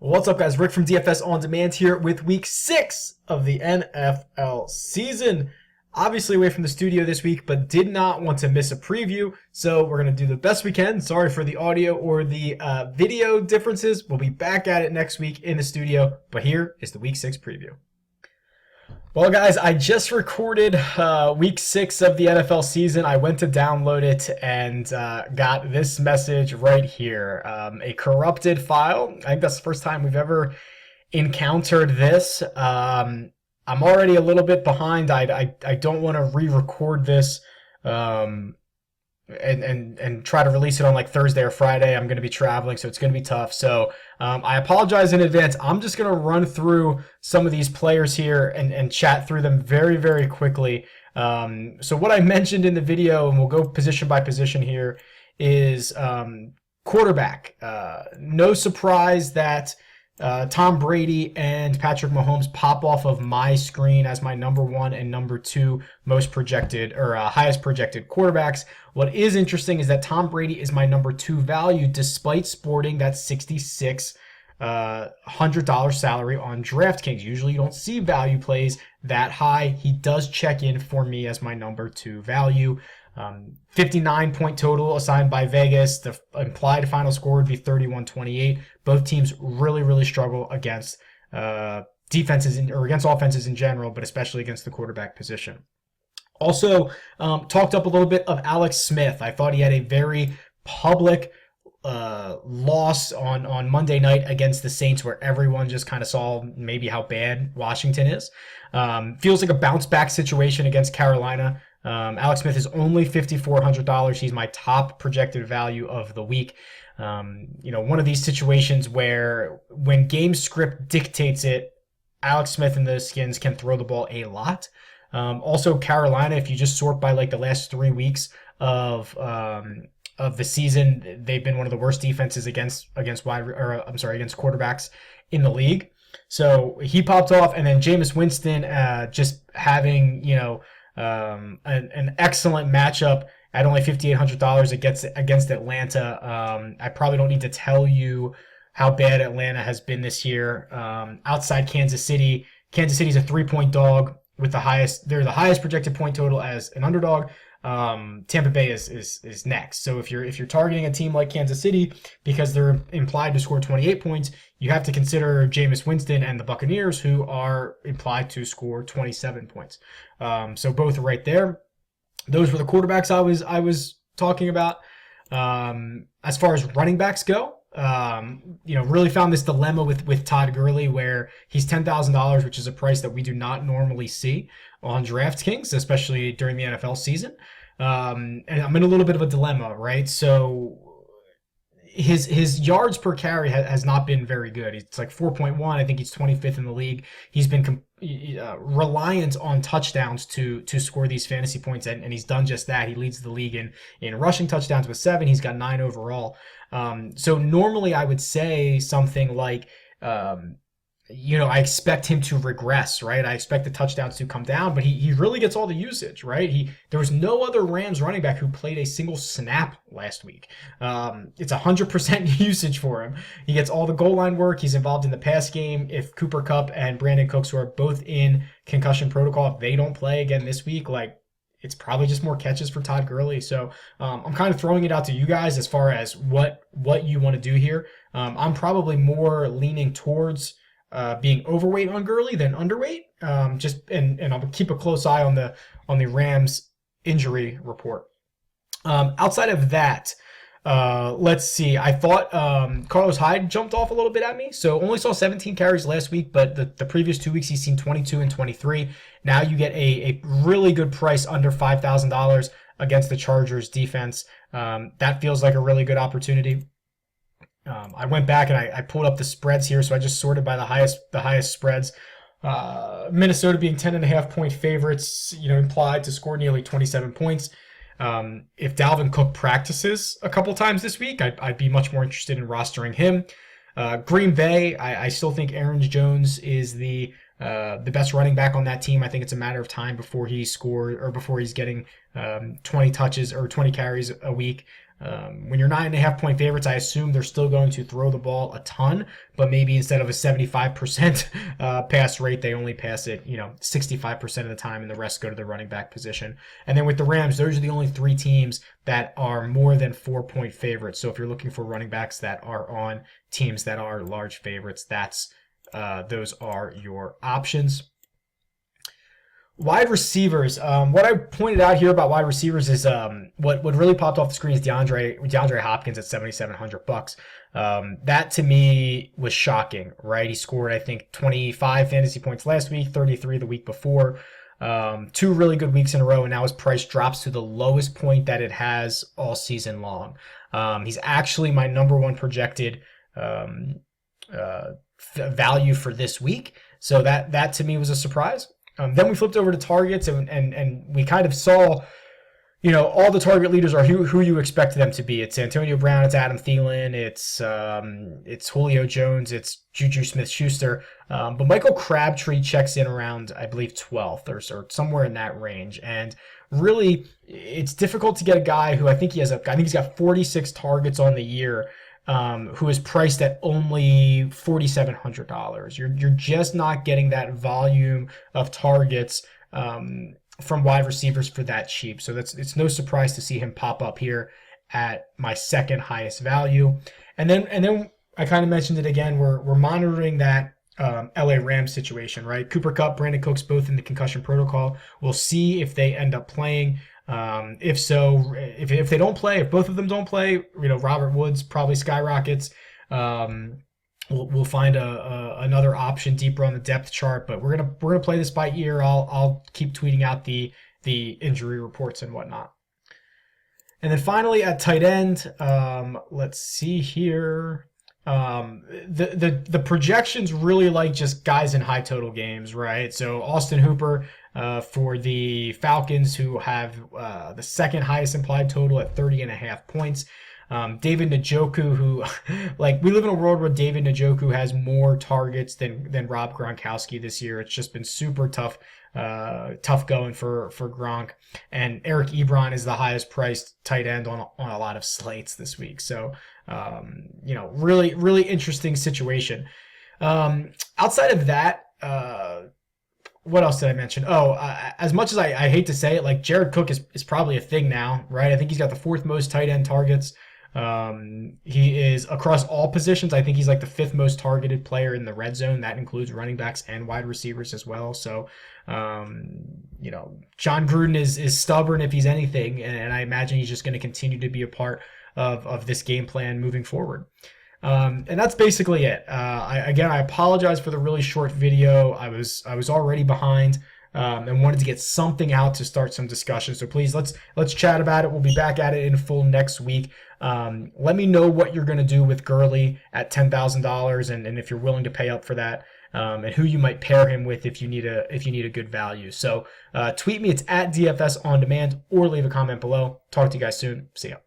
What's up, guys? Rick from DFS On Demand here with week 6 of the NFL season. Obviously away from the studio this week, but did not want to miss a preview, so we're going to do the best we can. Sorry for the audio or the video differences. We'll be back at it next week in the studio, but here is the week 6 preview. Well, guys, I just recorded week 6 of the NFL season. I went to download it and got this message right here. A corrupted file. I think that's the first time we've ever encountered this. I'm already a little bit behind. I don't want to re-record this and try to release it on like Thursday or Friday. I'm going to be traveling, so it's going to be tough. So I apologize in advance. I'm just going to run through some of these players here and chat through them very, very quickly. So what I mentioned in the video, and we'll go position by position here, is quarterback. No surprise that Tom Brady and Patrick Mahomes pop off of my screen as my number 1 and number 2 most projected or highest projected quarterbacks. What is interesting is that Tom Brady is my number 2 value despite sporting that $6,600 salary on DraftKings. Usually you don't see value plays that high. He does check in for me as my number 2 value. 59 point total assigned by Vegas. The implied final score would be 31-28. Both teams really, really struggle against defenses or against offenses in general, but especially against the quarterback position. Also, talked up a little bit of Alex Smith. I thought he had a very public loss on Monday night against the Saints, where everyone just kind of saw maybe how bad Washington is. Feels like a bounce back situation against Carolina. Alex Smith is only $5,400. He's my top projected value of the week. One of these situations where when game script dictates it, Alex Smith and the Skins can throw the ball a lot. Also, Carolina, if you just sort by like the last 3 weeks of the season, they've been one of the worst defenses against quarterbacks in the league. So he popped off, and then Jameis Winston just having an excellent matchup at only $5,800 against Atlanta. I probably don't need to tell you how bad Atlanta has been this year. Outside Kansas City, Kansas City's a 3-point dog with they're the highest projected point total as an underdog. Tampa Bay is next. So if you're targeting a team like Kansas City because they're implied to score 28 points, you have to consider Jameis Winston and the Buccaneers, who are implied to score 27 points. So both are right there. Those were the quarterbacks I was talking about. As far as running backs go, really found this dilemma with Todd Gurley, where he's $10,000, which is a price that we do not normally see on DraftKings, especially during the NFL season. And I'm in a little bit of a dilemma, right? So his yards per carry has not been very good. It's like 4.1. I think he's 25th in the league. He's been reliant on touchdowns to score these fantasy points, and he's done just that. He leads the league in rushing touchdowns with 7. He's got 9 overall. So normally I would say something like, I expect him to regress, right? I expect the touchdowns to come down, but he really gets all the usage, right? There was no other Rams running back who played a single snap last week. It's 100% usage for him. He gets all the goal line work. He's involved in the pass game. If Cooper Kupp and Brandon Cooks, who are both in concussion protocol, if they don't play again this week, it's probably just more catches for Todd Gurley. So I'm kind of throwing it out to you guys as far as what you want to do here. I'm probably more leaning towards being overweight on Gurley than underweight. And I'll keep a close eye on the Rams injury report. Outside of that, let's see. I thought Carlos Hyde jumped off a little bit at me. So only saw 17 carries last week, but the previous 2 weeks he's seen 22 and 23. Now you get a really good price under $5,000 against the Chargers defense. That feels like a really good opportunity. I went back and I pulled up the spreads here, so I just sorted by the highest spreads. Minnesota being 10.5 point favorites, implied to score nearly 27 points. If Dalvin Cook practices a couple times this week, I'd be much more interested in rostering him. Green Bay, I still think Aaron Jones is the best running back on that team. I think it's a matter of time before he scores or before he's getting 20 touches or 20 carries a week. When you're 9.5-point favorites, I assume they're still going to throw the ball a ton, but maybe instead of a 75% pass rate, they only pass it, 65% of the time, and the rest go to the running back position. And then with the Rams, those are the only 3 teams that are more than 4-point favorites. So if you're looking for running backs that are on teams that are large favorites, those are your options. Wide receivers. What I pointed out here about wide receivers is what really popped off the screen is DeAndre Hopkins at $7,700. That to me was shocking, right? He scored, I think, 25 fantasy points last week, 33 the week before. 2 really good weeks in a row, and now his price drops to the lowest point that it has all season long. He's actually my number 1 projected value for this week, so that to me was a surprise. Then we flipped over to targets, and we kind of saw, all the target leaders are who you expect them to be. It's Antonio Brown, it's Adam Thielen, it's Julio Jones, it's Juju Smith-Schuster. But Michael Crabtree checks in around, I believe, 12th or somewhere in that range. And really, it's difficult to get a guy who I think he's got 46 targets on the year, who is priced at only $4,700. You're just not getting that volume of targets from wide receivers for that cheap. So it's no surprise to see him pop up here at my second highest value. And then I kind of mentioned it again. We're monitoring that LA Rams situation, right? Cooper Kupp, Brandon Cooks, both in the concussion protocol. We'll see if they end up playing. If so, if they don't play, if both of them don't play, Robert Woods probably skyrockets. We'll find another option deeper on the depth chart, but we're gonna play this by ear. I'll keep tweeting out the injury reports and whatnot. And then finally at tight end, let's see here. The projections really like just guys in high total games, right? So Austin Hooper for the Falcons, who have the second highest implied total at 30.5 points. David Njoku, who, we live in a world where David Njoku has more targets than Rob Gronkowski this year. It's just been super tough going for Gronk. And Eric Ebron is the highest priced tight end on a lot of slates this week. So, really, really interesting situation. Outside of that, what else did I mention? As much as I hate to say it, Jared Cook is probably a thing now, right? I think he's got the 4th most tight end targets. He is across all positions. I think he's the 5th most targeted player in the red zone. That includes running backs and wide receivers as well. So, John Gruden is stubborn if he's anything, and I imagine he's just going to continue to be a part of this game plan moving forward. And that's basically it. I apologize for the really short video. I was already behind, and wanted to get something out to start some discussion. So please, let's chat about it. We'll be back at it in full next week. Let me know what you're going to do with Gurley at $10,000, and if you're willing to pay up for that, and who you might pair him with if you need a good value. So tweet me. It's at DFS on demand, or leave a comment below. Talk to you guys soon. See ya.